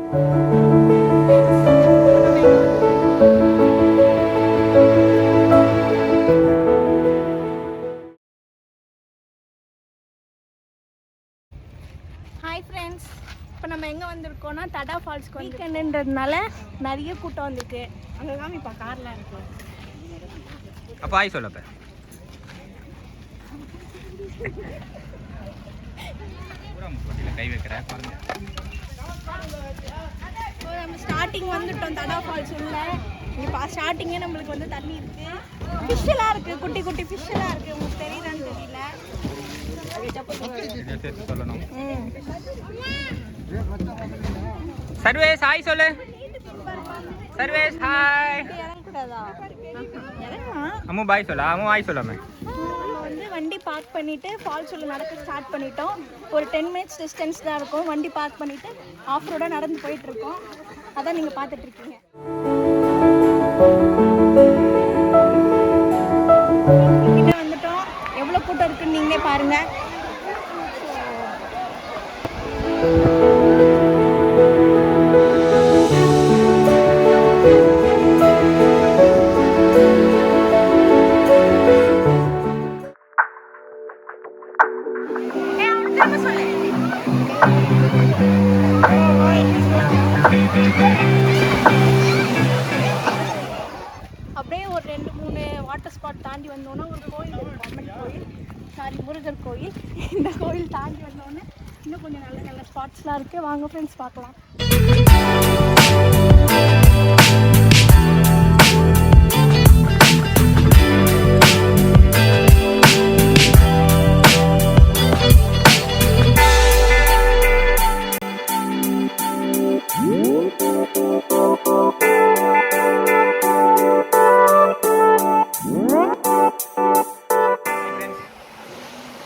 Hi friends, இப்போ நம்ம எங்கே வந்திருக்கோம்னா தடா ஃபால்ஸ்க்கு வீக்கெண்டுன்றதுனால நிறைய கூட்டம் வந்திருக்கு. அங்கே தான் இப்போ கார்லாம் இருக்கு. அப்போ ஹாய் சொல்லப்ப கை வைக்கிறேன். நம்ம ஸ்டார்டிங் வந்துட்டோம் தடா ஃபால்ஸ் உள்ள. இப்போ ஸ்டார்டிங்கே நம்மளுக்கு வந்து தண்ணி இருக்கு, ஃபிஷ்ஷெல்லாம் இருக்கு, குட்டி குட்டி ஃபிஷ்ஷெல்லாம் இருக்கு. உங்களுக்கு தெரியுதான்னு தெரியல. சொல்லணும். சர்வேஸ் ஹாய் சொல்லு. சர்வேஸ் ஹாய். அம்மு பாய் சொல்ல. அம்மு ஹாய் சொல்லாம வந்து வண்டி பார்க் பண்ணிட்டு ஃபால்ஸ் உள்ள நடக்க ஸ்டார்ட் பண்ணிட்டோம். ஒரு 10 மினிட்ஸ் டிஸ்டன்ஸ் தான் இருக்கும். வண்டி பார்க் பண்ணிட்டு ஆஃப் ரோடாக நடந்து போயிட்டு இருக்கோம். அதான் நீங்கள் பார்த்துட்டு இருக்கீங்க. கிட்ட வந்துட்டோம். எவ்வளோ கூட்டம் இருக்குன்னு நீங்களே பாருங்க. அப்படியே ஒரு 2-3 வாட்டர் ஸ்பாட் தாண்டி வந்தோன்னா ஒரு கோயில் இருக்கும், அம்மன் கோயில், சாரி முருகர் கோயில். இந்த கோயில் தாண்டி வந்தோடனே இன்னும் கொஞ்சம் நல்ல நல்ல ஸ்பாட்ஸ்லாம் இருக்குது. வாங்க ஃப்ரெண்ட்ஸ் பார்க்கலாம்.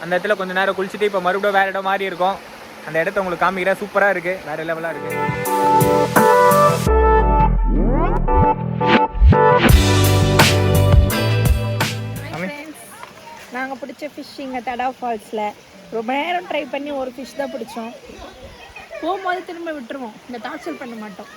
அந்த இடத்துல கொஞ்சம் நேரம் குளிச்சுட்டு இப்போ மறுபடியும் வேறு இடம் மாதிரி இருக்கும். அந்த இடத்த உங்களுக்கு காமிக்கிறேன். சூப்பராக இருக்குது, வேறு லெவலாக இருக்குது. நாங்கள் பிடிச்ச ஃபிஷ் இங்கே தடா ஃபால்ஸில் ரொம்ப நேரம் ட்ரை பண்ணி ஒரு ஃபிஷ் தான் பிடிச்சோம். போகும்போது திரும்ப விட்டுருவோம், இந்த டார்ச்சர் பண்ண மாட்டோம்.